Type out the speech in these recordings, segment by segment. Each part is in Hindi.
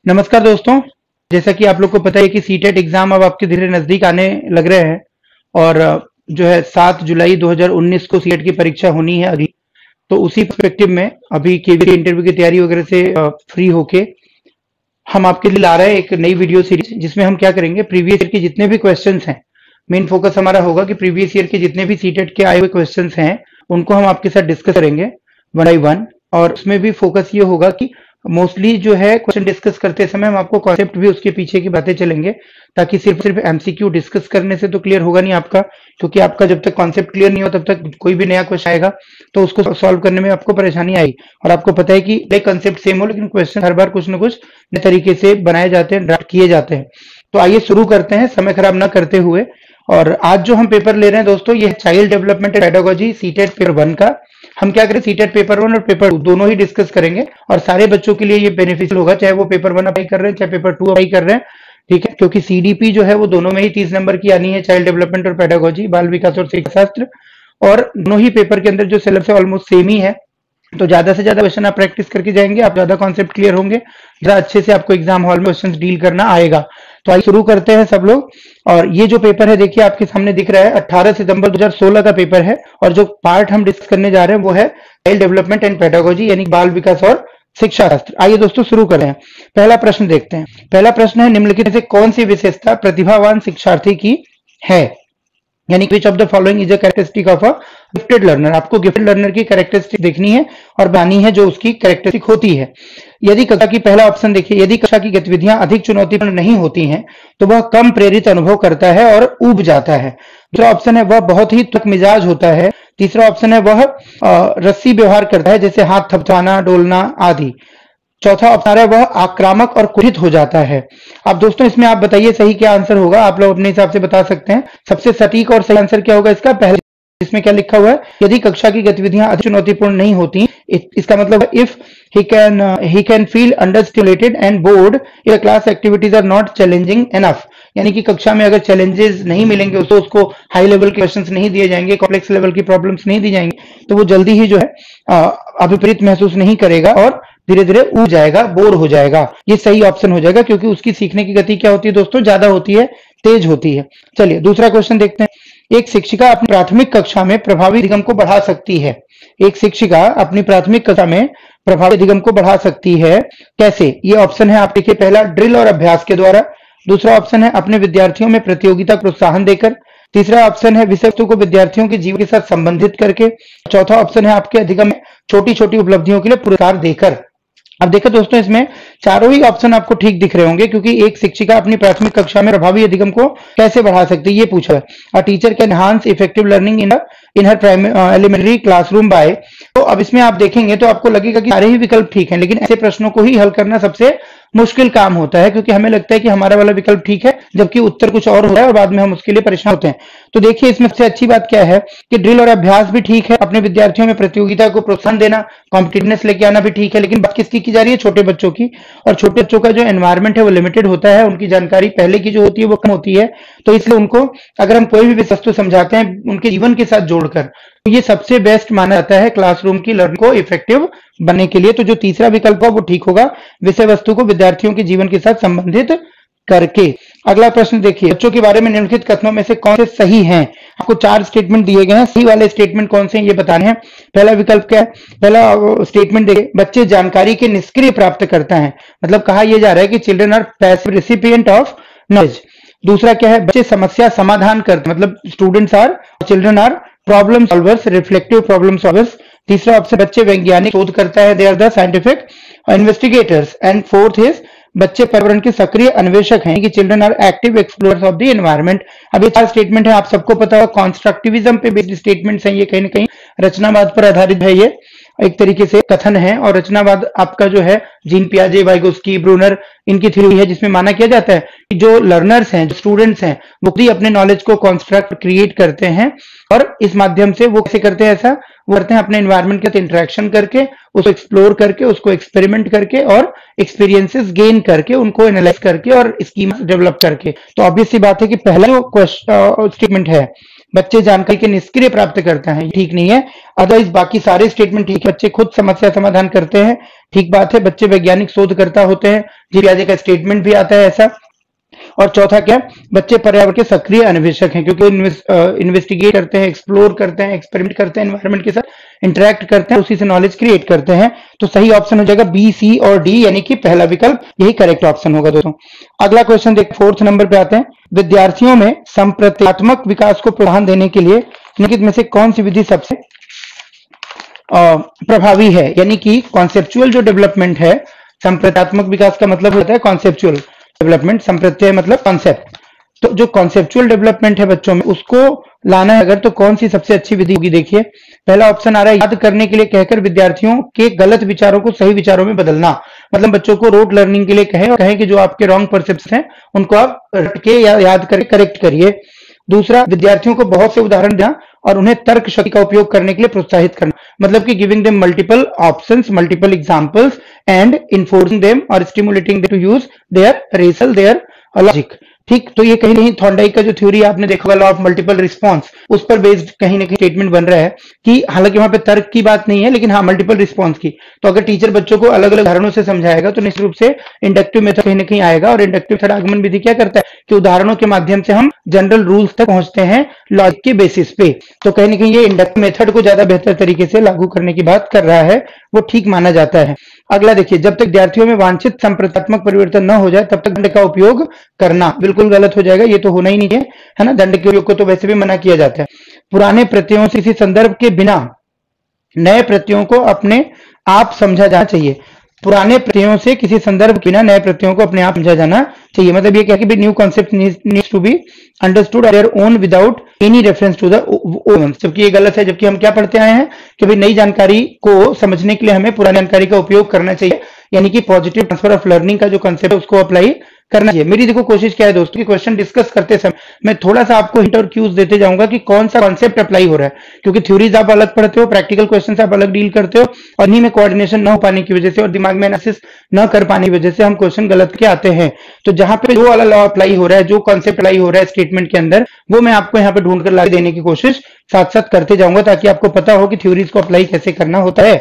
नमस्कार दोस्तों। जैसा कि आप लोग को पता है कि सीटेट एग्जाम अब आपके धीरे नजदीक आने लग रहे हैं और जो है 7 जुलाई 2019 को सीटेट की परीक्षा होनी है अगली। तो उसी पर्सपेक्टिव में अभी केवीसी इंटरव्यू की तैयारी वगैरह से फ्री होके हम आपके लिए ला रहे हैं एक नई वीडियो सीरीज, जिसमें हम क्या करेंगे, प्रीवियस ईयर के जितने भी क्वेश्चंस हैं, मेन फोकस हमारा होगा कि प्रीवियस ईयर के जितने भी सीटेट के आए हुए क्वेश्चंस हैं उनको हम आपके साथ डिस्कस करेंगे वन बाई वन। और उसमें भी फोकस ये होगा कि मोस्टली जो है क्वेश्चन डिस्कस करते समय हम आपको कॉन्सेप्ट भी उसके पीछे की बातें चलेंगे, ताकि सिर्फ सिर्फ एमसीक्यू डिस्कस करने से तो क्लियर होगा नहीं आपका, क्योंकि आपका जब तक कॉन्सेप्ट क्लियर नहीं हो तब तक कोई भी नया क्वेश्चन आएगा तो उसको सॉल्व करने में आपको परेशानी आएगी। और आपको पता है कि कॉन्सेप्ट सेम हो लेकिन क्वेश्चन हर बार कुछ ना कुछ नए तरीके से बनाए जाते हैं, ड्राफ्ट किए जाते हैं। तो आइए शुरू करते हैं समय खराब ना करते हुए। और आज जो हम पेपर ले रहे हैं दोस्तों, ये child development and pedagogy CTET paper 1 का। हम क्या करें, सीटेट पेपर 1 और पेपर 2 दोनों ही डिस्कस करेंगे और सारे बच्चों के लिए ये बेनिफिशियल होगा, चाहे वो पेपर 1 अप्लाई कर रहे हैं चाहे पेपर 2 अप्लाई कर रहे हैं। ठीक है, क्योंकि सीडीपी जो है वो दोनों में ही 30 नंबर की आनी है, चाइल्ड डेवलपमेंट और पेडागोजी, बाल विकास और शिक्षा शास्त्र। और दोनों ही पेपर के अंदर जो सिलेबस है ऑलमोस्ट सेम ही है, तो ज्यादा से ज्यादा क्वेश्चन आप प्रैक्टिस करके जाएंगे, आप ज्यादा कॉन्सेप्ट क्लियर होंगे, ज्यादा अच्छे से आपको एग्जाम हॉल में क्वेश्चन डील करना आएगा। तो आइए शुरू करते हैं सब लोग। और ये जो पेपर है देखिए आपके सामने दिख रहा है, 18 सितंबर 2016 का पेपर है। और जो पार्ट हम डिस्कस करने जा रहे हैं वो है चाइल्ड डेवलपमेंट एंड पेडागोजी, यानी बाल विकास और शिक्षा शास्त्र। आइए दोस्तों शुरू करें। पहला प्रश्न देखते हैं। पहला प्रश्न है, निम्नलिखित में से कौन सी विशेषता प्रतिभावान शिक्षार्थी की है, यानी which of the following is a characteristic of a gifted learner. आपको गिफ्टेड लर्नर की कैरेक्टरिस्टिक देखनी है और बनानी है जो उसकी कैरेक्टरिस्टिक होती है। यदि कक्षा की, पहला ऑप्शन देखिए, यदि कक्षा की गतिविधियां अधिक चुनौतीपूर्ण नहीं होती हैं तो वह कम प्रेरित अनुभव करता है और ऊब जाता है। दूसरा ऑप्शन है, वह बहुत ही तुक मिजाज होता है। तीसरा ऑप्शन है, वह रस्सी व्यवहार करता है, जैसे हाथ थपथाना, डोलना आदि। चौथा ऑप्शन है, वह आक्रामक और कुपित हो जाता है। अब दोस्तों इसमें आप बताइए सही क्या आंसर होगा, आप लोग अपने हिसाब से बता सकते हैं। सबसे सटीक और सही आंसर क्या होगा इसका, पहले इसमें क्या लिखा हुआ है, यदि कक्षा की गतिविधियां अधिक चुनौतीपूर्ण नहीं होती, इसका मतलब if he can feel understimulated and bored if class activities are not challenging enough। यानी कि कक्षा में अगर चैलेंजेस नहीं मिलेंगे उसको हाई लेवल के क्वेश्चंस नहीं दिए जाएंगे, कॉम्प्लेक्स लेवल की प्रॉब्लम्स नहीं दी जाएंगी, तो वो जल्दी ही जो है अभिप्रेत महसूस नहीं करेगा और धीरे धीरे ऊब जाएगा, बोर हो जाएगा। ये सही ऑप्शन हो जाएगा, क्योंकि उसकी सीखने की गति क्या होती है दोस्तों, ज्यादा होती है, तेज होती है। चलिए दूसरा क्वेश्चन देखते हैं। एक शिक्षिका अपनी प्राथमिक कक्षा में प्रभावी अधिगम को बढ़ा सकती है। एक शिक्षिका अपनी प्राथमिक कक्षा में प्रभावी अधिगम को बढ़ा सकती है, कैसे? ये ऑप्शन है, आप देखिए, पहला ड्रिल और अभ्यास के द्वारा। दूसरा ऑप्शन है, अपने विद्यार्थियों में प्रतियोगिता प्रोत्साहन देकर। तीसरा ऑप्शन है, विषय वस्तु को विद्यार्थियों के जीवन के साथ संबंधित करके। चौथा ऑप्शन है, आपके अधिगम में छोटी छोटी उपलब्धियों के लिए पुरस्कार देकर। अब देखो दोस्तों, इसमें चारों ही ऑप्शन आपको ठीक दिख रहे होंगे, क्योंकि एक शिक्षिका अपनी प्राथमिक कक्षा में प्रभावी अधिगम को कैसे बढ़ा सकती है ये पूछा है। A teacher can enhance effective learning in her elementary classroom by. तो अब इसमें आप देखेंगे तो आपको लगेगा कि सारे ही विकल्प ठीक हैं, लेकिन ऐसे प्रश्नों को ही हल करना सबसे मुश्किल काम होता है, क्योंकि हमें लगता है कि हमारा वाला विकल्प ठीक है जबकि उत्तर कुछ और होता है और बाद में हम उसके लिए परेशान होते हैं। तो देखिए इसमें सबसे अच्छी बात क्या है कि ड्रिल और अभ्यास भी ठीक है, अपने विद्यार्थियों में प्रतियोगिता को प्रोत्साहन देना, कॉम्पिटिटिवनेस लेके आना भी ठीक है, लेकिन बात किसकी की जा रही है, छोटे बच्चों की। और छोटे बच्चों का जो एनवायरमेंट है वो लिमिटेड होता है, उनकी जानकारी पहले की जो होती है वो कम होती है। तो इसलिए उनको अगर हम कोई भी वस्तु समझाते हैं उनके जीवन के साथ जोड़कर, तो ये सबसे बेस्ट माना जाता है क्लासरूम की लर्निंग को इफेक्टिव बनने के लिए। तो जो तीसरा विकल्प है वो ठीक होगा, विषय वस्तु को विद्यार्थियों के जीवन के साथ संबंधित करके। अगला प्रश्न देखिए, बच्चों के बारे में निम्नलिखित कथनों में से कौन से सही हैं। आपको 4 स्टेटमेंट दिए गए हैं, सही वाले स्टेटमेंट कौन से हैं ये बताने हैं। पहला विकल्प क्या है, पहला स्टेटमेंट देखिए, बच्चे जानकारी के निष्क्रिय प्राप्त करता है, मतलब कहा यह जा रहा है कि children are passive recipient of knowledge. दूसरा क्या है, बच्चे समस्या समाधान करते, मतलब students are, children are problem solvers, reflective problem solvers. तीसरा ऑप्शन, बच्चे वैज्ञानिक शोध करता है, they are the scientific investigators. And fourth is, बच्चे पर्यावरण के सक्रिय अन्वेषक हैं, कि children are active explorers of the environment. अब ये 4 स्टेटमेंट है, आप सबको पता होगा कॉन्स्ट्रक्टिविज्म पे बेस्ड स्टेटमेंट्स हैं, ये कहीं ना कहीं रचनावाद पर आधारित है, ये एक तरीके से कथन है। और रचनावाद आपका जो है जीन पियाजे, वाइगोस्की, ब्रूनर, इनकी थ्योरी है, जिसमें माना किया जाता है कि जो लर्नर्स हैं, जो स्टूडेंट्स हैं, वो खुद ही अपने नॉलेज को कॉन्स्ट्रक्ट क्रिएट करते हैं और इस माध्यम से वो कैसे करते हैं, ऐसा वो करते हैं अपने एनवायरनमेंट के साथ इंटरेक्शन करके, उसको एक्सप्लोर करके, उसको एक्सपेरिमेंट करके और एक्सपीरियंसेस गेन करके, उनको एनालाइज करके और स्कीम्स डेवलप करके। तो ऑब्वियस सी बात है कि पहला जो स्टेटमेंट है बच्चे जानकारी के निष्क्रिय प्राप्त करते हैं, ठीक नहीं है। अदरवाइज बाकी सारे स्टेटमेंट ठीक है, बच्चे खुद समस्या समाधान करते हैं, ठीक बात है। बच्चे वैज्ञानिक शोधकर्ता होते हैं, जी पियाजे का स्टेटमेंट भी आता है ऐसा। और चौथा क्या, बच्चे पर्यावरण के सक्रिय अन्वेषक हैं, क्योंकि इन्वेस्टिगेट करते हैं, एक्सप्लोर करते हैं, एक्सपेरिमेंट करते हैं, एनवायरनमेंट के साथ इंटरेक्ट करते हैं, उसी से नॉलेज क्रिएट करते हैं। तो सही ऑप्शन हो जाएगा बी, सी और डी, यानी कि पहला विकल्प यही करेक्ट ऑप्शन होगा दोस्तों। अगला क्वेश्चन देख, 4th नंबर पे आते हैं। विद्यार्थियों में संप्रत्यात्मक विकास को प्रोत्साहन देने के लिए निम्नलिखित में से कौन सी विधि सबसे प्रभावी है? यानी कि कॉन्सेप्चुअल जो डेवलपमेंट है, संप्रत्यात्मक विकास का मतलब होता है कॉन्सेप्चुअल डेवलपमेंट, संप्रत्यय मतलब कॉन्सेप्ट। तो जो कॉन्सेप्चुअल डेवलपमेंट है बच्चों में, उसको लाना है अगर, तो कौन सी सबसे अच्छी विधि होगी? देखिए पहला ऑप्शन आ रहा है, याद करने के लिए कहकर विद्यार्थियों के गलत विचारों को सही विचारों में बदलना। मतलब बच्चों को रोट लर्निंग के लिए कहें और कहें कि जो आपके रॉन्ग परसेप्शन हैं उनको आप रट के या याद करके करेक्ट करिए। दूसरा, विद्यार्थियों को बहुत से उदाहरण देना और उन्हें तर्क शक्ति का उपयोग करने के लिए प्रोत्साहित करना। मतलब कि giving them multiple options, multiple examples and enforcing them और stimulating them to use their reason, their logic. ठीक, तो ये कहीं नहीं थॉर्नडाइक का जो थ्योरी आपने देखा होगा, लॉ ऑफ मल्टीपल रिस्पॉन्स, उस पर बेस्ड कहीं ना कहीं स्टेटमेंट बन रहा है कि हालांकि वहां पे तर्क की बात नहीं है, लेकिन हाँ मल्टीपल रिस्पॉन्स की। तो अगर टीचर बच्चों को अलग अलग उदाहरणों से समझाएगा तो निश्चित रूप से इंडक्टिव मेथड कहीं ना कहीं आएगा। और इंडक्टिव मेथड आगमन विधि क्या करता है कि उदाहरणों के माध्यम से हम जनरल रूल्स तक पहुंचते हैं लॉजिक के बेसिस पे। तो कहीं ना कहीं ये इंडक्टिव मेथड को ज्यादा बेहतर तरीके से लागू करने की बात कर रहा है, वो ठीक माना जाता है। अगला देखिए, जब तक विद्यार्थियों में वांछित संप्रत्यात्मक परिवर्तन न हो जाए तब तक दंड का उपयोग करना, बिल्कुल गलत हो जाएगा, ये तो होना ही नहीं है ना। दंड के उपयोग को तो वैसे भी मना किया जाता है। पुराने प्रत्ययों से किसी संदर्भ के बिना नए प्रत्ययों को अपने आप समझा जाना चाहिए। पुराने प्रत्ययों से किसी संदर्भ के बिना नए प्रत्ययों को अपने आप समझा जाना चाहिए। मतलब ये क्या कि new concept needs to be understood their own without any reference to the old. जबकि ये गलत है, जबकि हम क्या पढ़ते आए हैं कि भाई नई जानकारी को समझने के लिए हमें पुरानी जानकारी का उपयोग करना चाहिए, यानी कि पॉजिटिव ट्रांसफर ऑफ लर्निंग का जो कंसेप्ट है उसको अप्लाई करना चाहिए। मेरी देखो कोशिश क्या है दोस्तों कि क्वेश्चन डिस्कस करते समय मैं थोड़ा सा आपको हिंट और क्यूज देते जाऊंगा कि कौन सा कॉन्सेप्ट अप्लाई हो रहा है, क्योंकि थ्योरीज आप अलग पढ़ते हो, प्रैक्टिकल क्वेश्चन आप अलग डील करते हो, और इन्हीं में कोऑर्डिनेशन न हो पाने की वजह से और दिमाग में एनालिसिस न कर पाने की वजह से हम क्वेश्चन गलत के आते हैं। तो जहां पे जो वाला लॉ अप्लाई हो रहा है, जो कॉन्सेप्ट अप्लाई हो रहा है स्टेटमेंट के अंदर, वो मैं आपको यहाँ पे ढूंढ कर ला देने की कोशिश साथ साथ करते जाऊंगा, ताकि आपको पता हो कि थ्योरीज को अप्लाई कैसे करना होता है।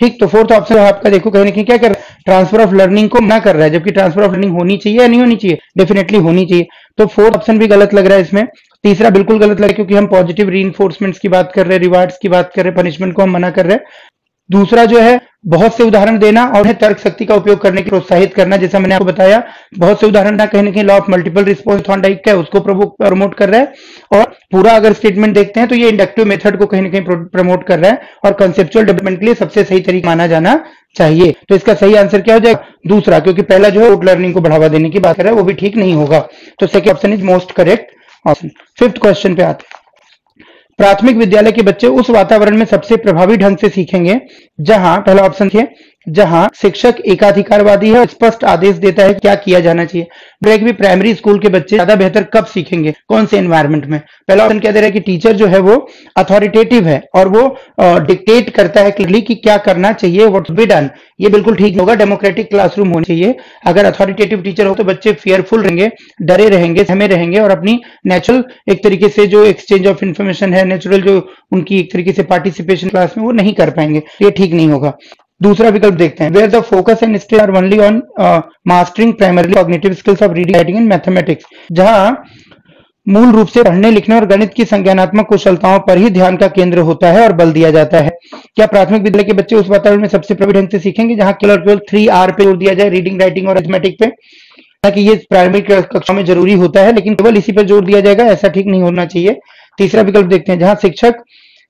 ठीक, तो 4th ऑप्शन आपका देखो कहीं ना कहीं क्या कर रहा है, ट्रांसफर ऑफ लर्निंग को मना कर रहा है, जबकि ट्रांसफर ऑफ लर्निंग होनी चाहिए या नहीं होनी चाहिए? डेफिनेटली होनी चाहिए। तो 4th ऑप्शन भी गलत लग रहा है इसमें। तीसरा बिल्कुल गलत लग रहा है, क्योंकि हम पॉजिटिव रीइंफोर्समेंट्स की बात कर रहे हैं, रिवार्ड्स की बात कर रहे हैं, पनिशमेंट को हम मना कर रहे हैं। दूसरा जो है बहुत से उदाहरण देना और उन्हें तर्क शक्ति का उपयोग करने की प्रोत्साहित करना, जैसा मैंने आपको बताया बहुत से उदाहरण ना कहीं ना कहीं law of multiple response Thorndike का है, उसको प्रमोट कर रहा है। और पूरा अगर स्टेटमेंट देखते हैं तो ये इंडक्टिव मेथड को कहीं ना कहीं प्रमोट कर रहा है और कंसेप्चुअल डेवलपमेंट के लिए सबसे सही तरीका माना जाना चाहिए। तो इसका सही आंसर क्या हो जाएगा? दूसरा, क्योंकि पहला जो है रोट लर्निंग को बढ़ावा देने की बात कर रहा है, वो भी ठीक नहीं होगा। तो second option is most correct option. 5th question पे आते हैं। प्राथमिक विद्यालय के बच्चे उस वातावरण में सबसे प्रभावी ढंग से सीखेंगे जहां, पहला ऑप्शन है, जहां शिक्षक एकाधिकारवादी है और स्पष्ट आदेश देता है क्या किया जाना चाहिए। ब्रेक भी प्राइमरी स्कूल के बच्चे ज्यादा बेहतर कब सीखेंगे, कौन से एनवायरनमेंट में? पहला ऑप्शन कह दे रहा है कि टीचर जो है वो अथॉरिटेटिव है और वो डिक्टेट करता है क्लियरली कि क्या करना चाहिए, व्हाट बी डन। ये बिल्कुल ठीक होगा, डेमोक्रेटिक क्लासरूम होनी चाहिए। अगर अथॉरिटेटिव टीचर हो तो बच्चे फियरफुल रहेंगे, डरे रहेंगे, सहमे रहेंगे और अपनी नेचुरल एक तरीके से जो एक्सचेंज ऑफ इंफॉर्मेशन है, नेचुरल जो उनकी एक तरीके से पार्टिसिपेशन क्लास में, वो नहीं कर पाएंगे। ये ठीक नहीं होगा। दूसरा विकल्प देखते हैं, where the focus and stay are only on mastering primarily cognitive skills of reading, writing and mathematics, जहां मूल रूप से पढ़ने लिखने और गणित की संज्ञानात्मक कुशलताओं पर ही ध्यान का केंद्र होता है और बल दिया जाता है। क्या प्राथमिक विद्यालय के बच्चे उस वातावरण में सबसे प्रभावी ढंग से सीखेंगे जहां केवल 3R पे जोर दिया जाए, रीडिंग, राइटिंग और अरिथमेटिक पे? ताकि ये प्राइमरी कक्षा में जरूरी होता है, लेकिन केवल इसी पर जोर दिया जाएगा, ऐसा ठीक नहीं होना चाहिए। तीसरा विकल्प देखते हैं, जहां शिक्षक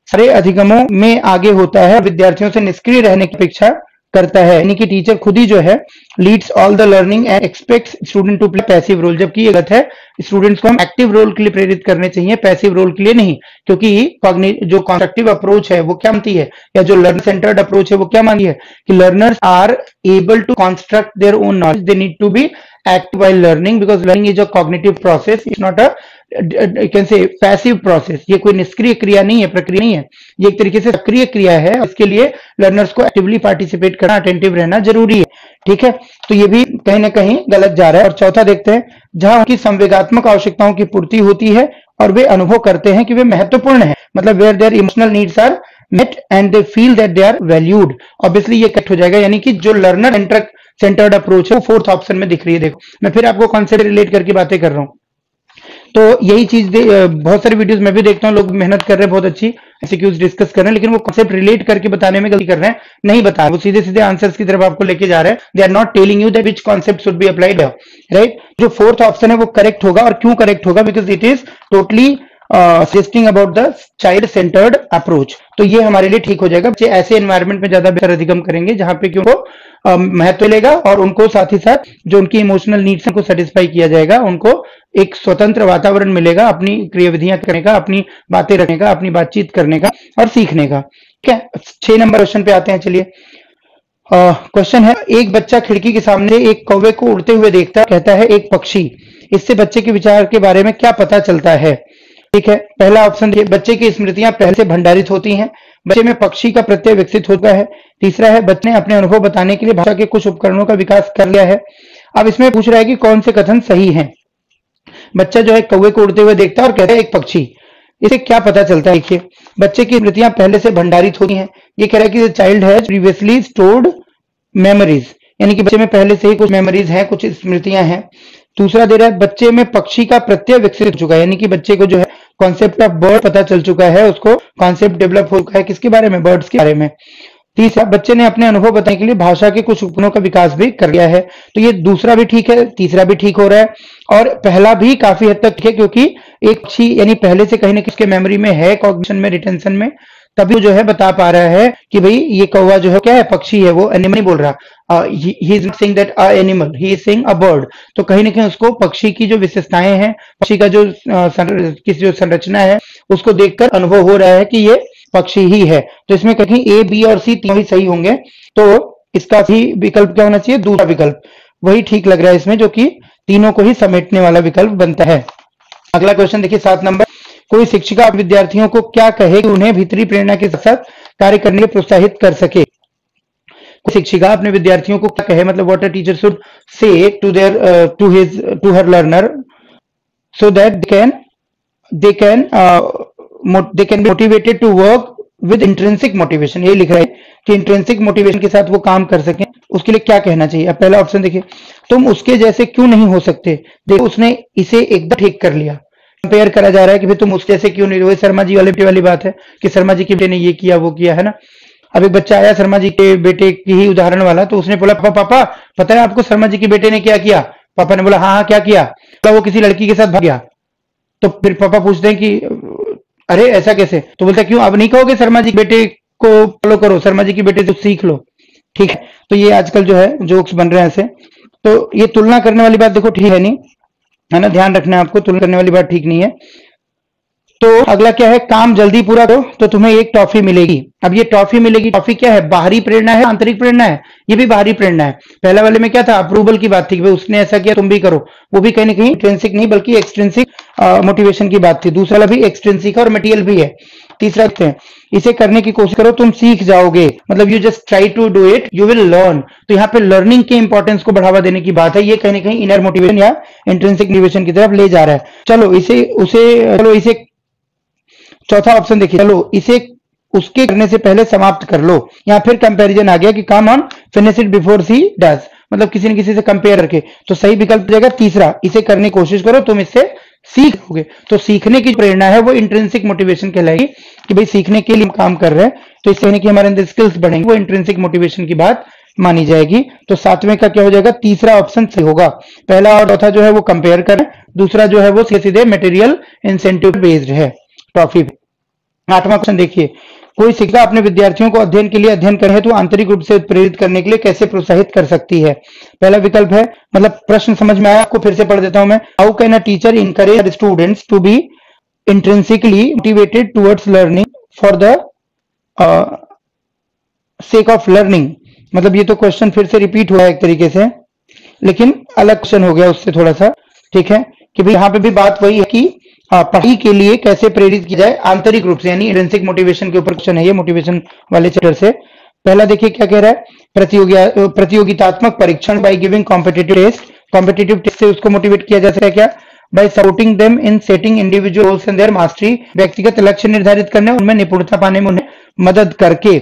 सारे अधिगमों में आगे होता है, विद्यार्थियों से निष्क्रिय रहने की अपेक्षा करता है, यानी कि टीचर खुद ही जो है leads all the learning and expects student to play passive role. जबकि ये गलत है, स्टूडेंट्स को हम एक्टिव रोल के लिए प्रेरित करने चाहिए, पैसिव रोल के लिए नहीं। क्योंकि जो कंस्ट्रक्टिव अप्रोच है वो क्या मानती है, या जो लर्नर सेंटर्ड अप्रोच है वो क्या मानती है कि learners are able to construct their own knowledge, they need to be active while learning because learning is a cognitive process, it's not a can say passive process, ये कोई निष्क्रिय क्रिया नहीं है, प्रक्रिया नहीं है, ये एक तरीके से सक्रिय क्रिया है। इसके लिए लर्नर्स को एक्टिवली पार्टिसिपेट करना, अटेंटिव रहना जरूरी है। ठीक है, तो ये भी कहीं ना कहीं गलत जा रहा है। और चौथा देखते हैं, जहां उनकी संवेगात्मक आवश्यकताओं की पूर्ति होती है और वे अनुभव करते हैं कि वे महत्वपूर्ण है, मतलब where their emotional needs are met and they feel that they are valued, obviously ये कट हो जाएगा। यानी कि जो लर्नर सेंटर्ड अप्रोच है वो फोर्थ ऑप्शन में दिख रही है। देखो मैं फिर आपको कॉन्सेप्ट रिलेट करके बातें कर रहा हूं, तो यही चीज बहुत सारी वीडियोस मैं भी देखता हूं, लोग मेहनत कर रहे हैं, बहुत अच्छी एमसीक्यूज डिस्कस कर रहे हैं, लेकिन वो कॉन्सेप्ट रिलेट करके बताने में गलती कर रहे हैं, नहीं बता रहे, वो सीधे सीधे आंसर्स की तरफ आपको लेके जा रहे हैं। They are not telling you that which concept should be applied, right. जो फोर्थ ऑप्शन है वो करेक्ट होगा, और क्यों करेक्ट होगा, because it is totally suggesting about the child centred approach. तो ये हमारे लिए ठीक हो जाएगा। बच्चे ऐसे एनवायरनमेंट में ज्यादा बेहतर अधिगम करेंगे जहां पे क्यों महत्व लेगा, और उनको साथ ही साथ जो उनकी इमोशनल नीड्स को सेटिस्फाई किया जाएगा, उनको एक स्वतंत्र वातावरण मिलेगा अपनी क्रियाविधियां करने का, अपनी बातें रखने का, अपनी बातचीत करने का और सीखने का। ठीक है, 6 नंबर क्वेश्चन पे आते हैं। चलिए, क्वेश्चन है, एक बच्चा खिड़की के सामने एक कौवे को उड़ते हुए देखता, कहता है एक पक्षी, इससे बच्चे के विचार के बारे में क्या पता चलता है। ठीक है, पहला ऑप्शन, बच्चे की स्मृतियां पहले से भंडारित होती हैं, बच्चे में पक्षी का प्रत्यय विकसित होता है। तीसरा है, बच्चे ने अपने अनुभव बताने के लिए भाषा के कुछ उपकरणों का विकास कर लिया है। अब इसमें पूछ रहा है कि कौन से कथन सही हैं। बच्चा जो है कौवे को उड़ते हुए देखता है और कहता है एक पक्षी, इसे क्या पता चलता है। देखिए, बच्चे की स्मृतियां पहले से भंडारित होती हैं, ये कह रहा है कि child has previously stored memories, यानी कि बच्चे में पहले से ही कुछ मेमोरीज हैं, कुछ स्मृतियां हैं। दूसरा दे रहा है, बच्चे में पक्षी का प्रत्यय विकसित हो चुका है, यानी कि बच्चे को जो है कॉन्सेप्ट ऑफ बर्ड पता चल चुका है, उसको कॉन्सेप्ट डेवलप हो चुका है, किसके बारे में, बर्ड्स के बारे में। तीसरा, बच्चे ने अपने अनुभव बताने के लिए भाषा के कुछ उपकरणों का विकास भी कर लिया है। तो ये दूसरा भी ठीक है, तीसरा भी ठीक हो रहा है, और पहला भी काफी हद तक ठीक है, क्योंकि एक पक्षी यानी पहले से कहीं ना किसके मेमोरी में है, कॉग्निशन में, रिटेंशन में, तभी जो है बता पा रहा है कि भाई ये कौवा जो है क्या है, पक्षी है, वो एनिमल नहीं बोल रहा। He is not saying that a animal, he is saying a bird. तो कहीं ना कहीं उसको पक्षी की जो विशेषताएं हैं, पक्षी का जो जो संरचना है, उसको देखकर अनुभव हो रहा है कि ये पक्षी ही है। तो इसमें कहीं ए, बी और सी तीनों ही सही होंगे, तो इसका भी विकल्प क्या होना चाहिए, दूसरा विकल्प, वही ठीक लग रहा है इसमें, जो कि तीनों को ही समेटने वाला विकल्प बनता है। अगला क्वेश्चन देखिए, 7 नंबर, कोई शिक्षिका विद्यार्थियों को क्या कहे कि उन्हें भीतरी प्रेरणा के साथ कार्य करने के लिए प्रोत्साहित कर सके। कोई शिक्षिका अपने विद्यार्थियों को क्या कहे, मतलब what a teacher should say to her learner so that they can be motivated to work with intrinsic motivation. ये लिख रहा है कि इंट्रिंसिक मोटिवेशन के साथ वो काम कर सकें, उसके लिए क्या कहना चाहिए। अब पहला ऑप्शन देखिए, तुम उसके जैसे क्यों नहीं हो सकते। देखो, उसने इसे एकदम ठीक कर लिया, कंपेयर करा जा रहा है कि भाई तुम उसके जैसे क्यों नहीं, वही शर्मा जी वाली बात है कि शर्मा जी के बेटे ने ये किया वो किया, है ना। अब एक बच्चा आया शर्मा जी के बेटे की ही उदाहरण वाला, तो उसने बोला पापा पता है आपको शर्मा जी के बेटे ने क्या किया। पापा ने बोला हाँ क्या किया, तो वो किसी लड़की के साथ भाग गया। तो फिर पापा पूछते हैं कि अरे ऐसा कैसे, तो बोलता क्यों, अब नहीं कहोगे शर्मा जी के बेटे को फॉलो करो, शर्मा जी के बेटे से सीख लो। ठीक है, तो ये आजकल जो है जोक्स बन रहे हैं ऐसे, तो ये तुलना करने वाली बात देखो ठीक है नहीं, है ना, ध्यान रखना है आपको, तुलना करने वाली बात ठीक नहीं है। तो अगला क्या है, काम जल्दी पूरा करो तो तुम्हें एक टॉफी मिलेगी। अब ये टॉफी मिलेगी, टॉफी क्या है, बाहरी प्रेरणा है, आंतरिक प्रेरणा है, ये भी बाहरी प्रेरणा है। पहला वाले में क्या था, अप्रूवल की बात थी कि भाई उसने ऐसा किया तुम भी करो, वो भी कहीं ना कहीं इंट्रिंसिक नहीं बल्कि एक्सट्रिंसिक मोटिवेशन की बात थी। दूसरा वाला भी एक्सट्रिंसिक और मटेरियल भी है। तीसरा है, इसे करने की कोशिश करो तुम सीख जाओगे, मतलब you just try to do it you will learn. तो यहाँ पे लर्निंग के इंपॉर्टेंस को बढ़ावा देने की बात है, ये कहीं ना कहीं इनर मोटिवेशन या इंट्रिंसिक मोटिवेशन की तरफ ले जा रहा है। चलो इसे चौथा ऑप्शन देखिए, चलो इसे उसके करने से पहले समाप्त कर लो। यहाँ फिर कंपैरिजन आ गया कि come on finish it before C does, मतलब किसी न किसी से कंपेयर करके। तो सही विकल्प हो जाएगा तीसरा, इसे करने की कोशिश करो तुम इससे सीखोगे। तो सीखने की प्रेरणा है वो इंट्रिंसिक मोटिवेशन कहलाएगी कि भाई सीखने के लिए हम काम कर रहे हैं, तो इससे कि हमारे अंदर स्किल्स बढ़ेंगे, वो इंट्रिंसिक मोटिवेशन की बात मानी जाएगी। तो 7वें का क्या हो जाएगा, तीसरा ऑप्शन सही होगा। पहला और चौथा जो है वो कंपेयर करें, दूसरा जो है वो सीधे मटेरियल इंसेंटिव बेस्ड है टॉफी। 8वां क्वेश्चन देखिए, कोई शिक्षिका अपने विद्यार्थियों को अध्ययन के लिए अध्ययन करने हेतु आंतरिक रूप से प्रेरित करने के लिए कैसे प्रोत्साहित कर सकती है। पहला विकल्प है, मतलब प्रश्न समझ में आया आपको, फिर से पढ़ देता हूं मैं। How can a teacher encourage students to be intrinsically motivated towards learning for the sake of learning. मतलब ये तो क्वेश्चन फिर से रिपीट हुआ है एक तरीके से, लेकिन अलग क्वेश्चन हो गया उससे थोड़ा सा। ठीक है, कि भाई यहाँ पे भी बात वही है कि पढ़ाई के लिए कैसे प्रेरित किया जाए आंतरिक रूप से, यानी इंट्रिंसिक मोटिवेशन के ऊपर क्वेश्चन है ये, मोटिवेशन वाले चैप्टर से। पहला देखिए क्या कह रहा है, प्रतियोगितात्मक परीक्षण by giving competitive test. Competitive test से उसको मोटिवेट किया जा सकता है क्या? By supporting them in setting individual goals and their mastery, व्यक्तिगत लक्ष्य निर्धारित करने उनमें निपुणता पाने में उन्हें मदद करके।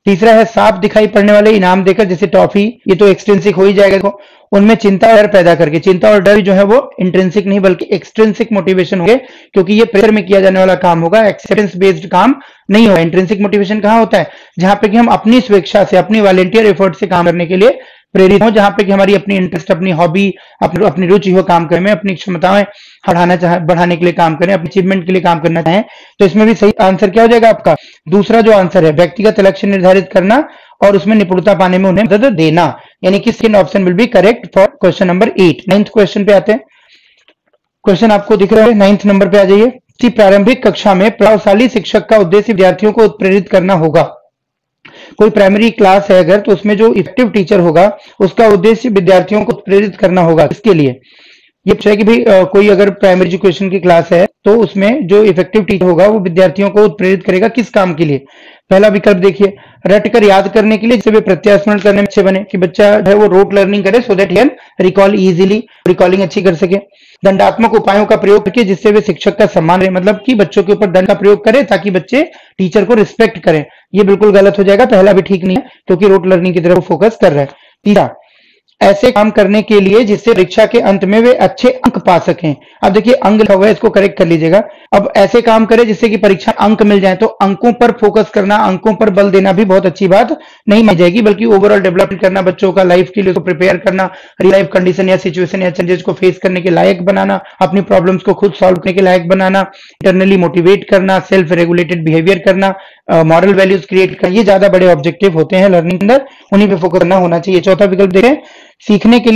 तीसरा है साफ दिखाई पड़ने वाले इनाम देकर, जैसे टॉफी, ये तो एक्सट्रिंसिक हो ही जाएगा। उनमें चिंता और डर पैदा करके, चिंता और डर जो है वो इंट्रिंसिक नहीं बल्कि एक्सट्रिंसिक मोटिवेशन होंगे, क्योंकि ये प्रेशर में किया जाने वाला काम होगा, एक्सेप्टेंस बेस्ड काम नहीं होगा। इंट्रिंसिक मोटिवेशन कहाँ होता है? जहां पे कि हम अपनी स्वेच्छा से, अपनी वॉलेंटियर एफर्ट से काम करने के लिए प्रेरित हो, जहां पे कि हमारी अपनी इंटरेस्ट, अपनी हॉबी, अपनी रुचि हो काम करने में, अपनी क्षमताएं बढ़ाने के लिए काम करें, अपनी अचीवमेंट के लिए काम करना चाहें। तो इसमें भी सही आंसर क्या हो जाएगा आपका? दूसरा जो आंसर है, व्यक्तिगत लक्ष्य निर्धारित करना और उसमें निपुणता पाने में उन्हें मदद देना, यानी कि second option will be correct for question number 8। 9th question पे आते हैं। क्वेश्चन आपको दिख रहा है, 9th नंबर पे आ जाइए। कि प्रारंभिक कक्षा में प्रभावशाली शिक्षक का उद्देश्य विद्यार्थियों को उत्प्रेरित करना होगा। कोई प्राइमरी क्लास है अगर, तो उसमें जो इफेक्टिव टीचर होगा उसका उद्देश्य विद्यार्थियों को उत्प्रेरित करना होगा। इसके लिए ये पूछा है कि भाई कोई अगर प्राइमरी एजुकेशन की क्लास है तो उसमें जो इफेक्टिव टीचर होगा वो विद्यार्थियों को उत्प्रेरित करेगा किस काम के लिए? पहला विकल्प देखिए, रटकर याद करने के लिए, जिससे वे प्रत्यास्मरण करने में अच्छे बने, कि बच्चा है वो रोट लर्निंग करे so that he can recall easily, recalling अच्छी कर सके। दंडात्मक उपायों का प्रयोग करके, जिससे वे शिक्षक का सम्मान रहे, मतलब कि बच्चों के ऊपर दंड का प्रयोग करें ताकि बच्चे टीचर को रिस्पेक्ट करें। ये बिल्कुल गलत हो जाएगा, पहला भी ठीक नहीं है क्योंकि रोट लर्निंग की तरफ फोकस कर रहा है। तीसरा, ऐसे काम करने के लिए जिससे परीक्षा के अंत में वे अच्छे अंक पा सकें। अब देखिए अंक लिखा हुआ है, इसको करेक्ट कर लीजिएगा। अब ऐसे काम करें जिससे कि परीक्षा अंक मिल जाए, तो अंकों पर फोकस करना, अंकों पर बल देना भी बहुत अच्छी बात नहीं मानी जाएगी, बल्कि ओवरऑल डेवलपमेंट करना, बच्चों का लाइफ के लिए उसको प्रिपेयर करना, रियल लाइफ कंडीशन या सिचुएशन या चेंजेस को फेस करने के लायक बनाना, अपनी प्रॉब्लम्स को खुद सॉल्व करने के लायक बनाना, इंटरनली मोटिवेट करना, सेल्फ रेगुलेटेड बिहेवियर करना, मॉरल वैल्यूज क्रिएट करना, ये ज्यादा बड़े ऑब्जेक्टिव होते हैं लर्निंग के अंदर, उन्हीं पे फोकस करना होना चाहिए। चौथा विकल्प देखें, सीखने के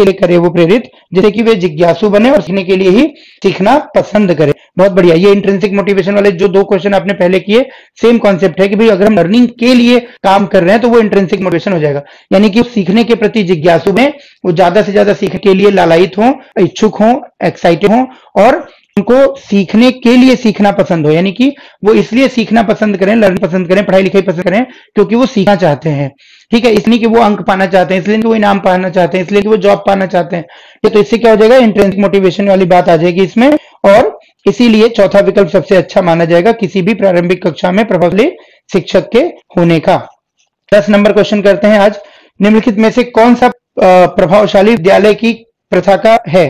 लिए करे वो प्रेरित, जैसे कि वे जिज्ञासु बने और सीखने के लिए ही सीखना पसंद करें। बहुत बढ़िया। ये इंट्रिंसिक मोटिवेशन वाले जो दो क्वेश्चन आपने पहले किए, सेम कॉन्सेप्ट है कि भाई अगर हम लर्निंग के लिए काम कर रहे हैं तो वो इंट्रिंसिक मोटिवेशन हो जाएगा, यानी कि सीखने के प्रति जिज्ञासु में, वो ज्यादा से ज्यादा सीखने के लिए लालायित हो, इच्छुक हो, एक्साइटेड हो और उनको सीखने के लिए सीखना पसंद हो, यानी कि वो इसलिए सीखना पसंद करें, लर्निंग पसंद करें, पढ़ाई लिखाई पसंद करें क्योंकि वो सीखना चाहते हैं। ठीक है, इसलिए कि वो अंक पाना चाहते हैं, इसलिए कि वो इनाम पाना चाहते हैं, इसलिए कि वो जॉब पाना चाहते हैं। तो इससे क्या हो जाएगा, इंट्रिंसिक मोटिवेशन वाली बात आ जाएगी इसमें, और इसीलिए चौथा विकल्प सबसे अच्छा माना जाएगा किसी भी प्रारंभिक कक्षा में प्रभावशाली शिक्षक के होने का। 10 नंबर क्वेश्चन करते हैं आज। निम्नलिखित में से कौन सा प्रभावशाली विद्यालय की प्रथा का है?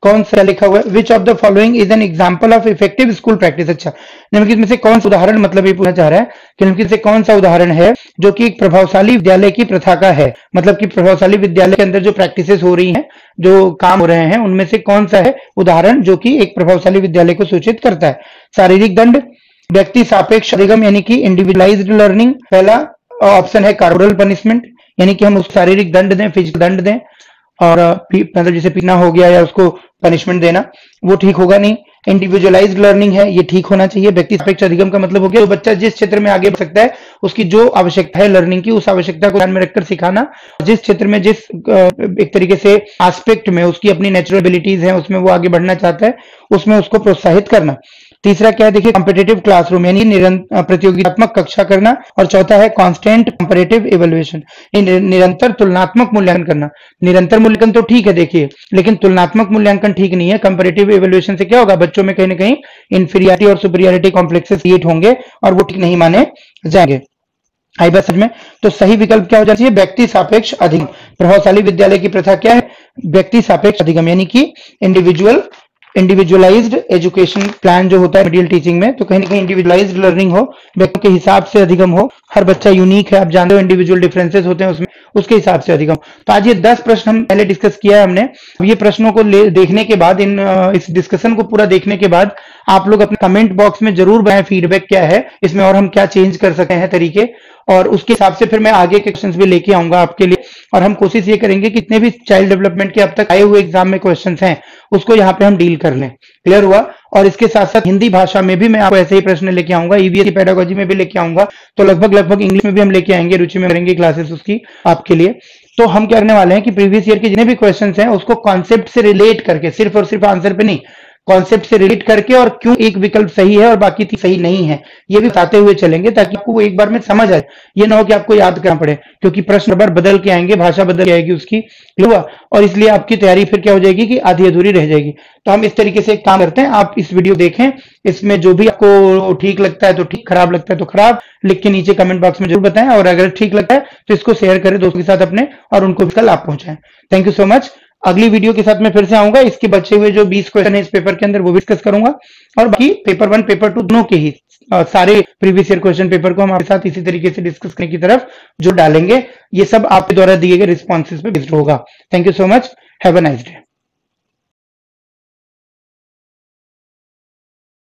कौन सा लिखा हुआ है? Which of the following is an example of effective school practice. अच्छा, निम्नलिखित में से कौन सा उदाहरण, मतलब ये पूछना चाह रहा है कि निम्नलिखित से कौन सा उदाहरण है जो कि एक प्रभावशाली विद्यालय की प्रथा का है, मतलब कि प्रभावशाली विद्यालय के अंदर जो प्रैक्टिसेस हो रही हैं, जो काम हो रहे हैं, उनमें से कौन सा है उदाहरण जो कि एक प्रभावशाली विद्यालय को सूचित करता है? शारीरिक दंड, व्यक्ति सापेक्ष अधिगम यानी कि इंडिविजुअलाइज्ड लर्निंग, पहला ऑप्शन है कॉर्पोरल पनिशमेंट, यानी कि हम उसको शारीरिक दंड दें, फिजिकल दंड दें, और मतलब जैसे पीना हो गया या उसको पनिशमेंट देना, वो ठीक होगा नहीं। इंडिविजुअलाइज्ड लर्निंग है, ये ठीक होना चाहिए। व्यक्ति सापेक्ष अधिगम का मतलब हो गया तो बच्चा जिस क्षेत्र में आगे बढ़ सकता है, उसकी जो आवश्यकता है लर्निंग की, उस आवश्यकता को ध्यान में रखकर सिखाना, जिस क्षेत्र में, जिस एक तरीके से एस्पेक्ट में उसकी अपनी नेचुरल एबिलिटीज हैं, उसमें वो आगे बढ़ना चाहता है, उसमें उसको प्रोत्साहित करना। तीसरा क्या है, देखिए कॉम्पिटिटिव क्लासरूम यानी प्रतियोगितात्मक कक्षा करना, और चौथा है कांस्टेंट कंपैरेटिव इवैल्यूएशन, निरंतर तुलनात्मक मूल्यांकन करना। निरंतर मूल्यांकन तो ठीक है देखिए, लेकिन तुलनात्मक मूल्यांकन ठीक नहीं है। कंपैरेटिव इवैल्यूएशन से क्या होगा, बच्चों में कहीं ना कहीं इंफीरियरिटी और सुपीरियरिटी कॉम्प्लेक्सेस क्रिएट होंगे और वो ठीक नहीं माने जाएंगे। आई बात समझ में? तो सही विकल्प क्या हो जाना चाहिए, व्यक्ति सापेक्ष अधिगम। प्रभावशाली विद्यालय की प्रथा क्या है, व्यक्ति सापेक्ष अधिगम, यानी कि इंडिविजुअलाइज्ड एजुकेशन प्लान जो होता है मिडिल टीचिंग में, तो कहीं ना कहीं इंडिविजुअलाइज्ड लर्निंग हो, व्यक्ति के हिसाब से अधिगम हो, हर बच्चा यूनिक है, आप जानते हो इंडिविजुअल डिफरेंसेस होते हैं उसमें, उसके हिसाब से अधिगम। तो आज ये 10 प्रश्न हम पहले डिस्कस किया है हमने। अब ये प्रश्नों को देखने के बाद, इस डिस्कशन को पूरा देखने के बाद आप लोग अपने कमेंट बॉक्स में जरूर बताएं फीडबैक क्या है इसमें, और हम क्या चेंज कर सकते हैं तरीके, और उसके हिसाब से फिर मैं आगे के क्वेश्चंस भी लेके आऊंगा आपके लिए। और हम कोशिश ये करेंगे कि जितने भी चाइल्ड डेवलपमेंट के अब तक आए हुए एग्जाम में क्वेश्चंस हैं उसको यहाँ पे हम डील कर लें। क्लियर हुआ? और इसके साथ साथ हिंदी भाषा में भी मैं आपको ऐसे ही प्रश्न लेके आऊंगा, ईवीएस की पेडागोजी में भी लेके आऊंगा, तो लगभग इंग्लिश में भी हम लेके आएंगे, रुचि में करेंगे क्लासेस उसकी आपके लिए। तो हम क्या करने वाले हैं कि प्रीवियस ईयर के जितने भी क्वेश्चंस हैं उसको कॉन्सेप्ट से रिलेट करके, सिर्फ और सिर्फ आंसर पे नहीं, कॉन्सेप्ट से रिलेट करके और क्यों एक विकल्प सही है और बाकी सही नहीं है, ये भी बताते हुए चलेंगे ताकि आपको वो एक बार में समझ आए। ये ना हो कि आपको याद करना पड़े, क्योंकि प्रश्न बार बदल के आएंगे, भाषा बदल के आएगी उसकी, हुआ, और इसलिए आपकी तैयारी फिर क्या हो जाएगी कि आधी अधूरी रह जाएगी। तो हम इस तरीके से एक काम करते हैं, आप इस वीडियो देखें, इसमें जो भी आपको ठीक लगता है तो ठीक, खराब लगता है तो खराब, लिख के नीचे कमेंट बॉक्स में जरूर बताएं, और अगर ठीक लगता है तो इसको शेयर करें दोस्तों के साथ अपने, और उनको भी लाभ पहुंचाएं। Thank you so much. अगली वीडियो के साथ मैं फिर से आऊंगा, इसके बचे हुए जो 20 क्वेश्चन है इस पेपर के अंदर वो भी डिस्कस करूंगा, और बाकी पेपर 1 पेपर 2 दोनों के ही सारे प्रीवियस ईयर क्वेश्चन पेपर को हम आपके साथ इसी तरीके से डिस्कस करने की तरफ जो डालेंगे। ये सब आपके द्वारा दिए गए रिस्पॉन्सेज पे बेस्ड होगा। Thank you so much, have a nice day.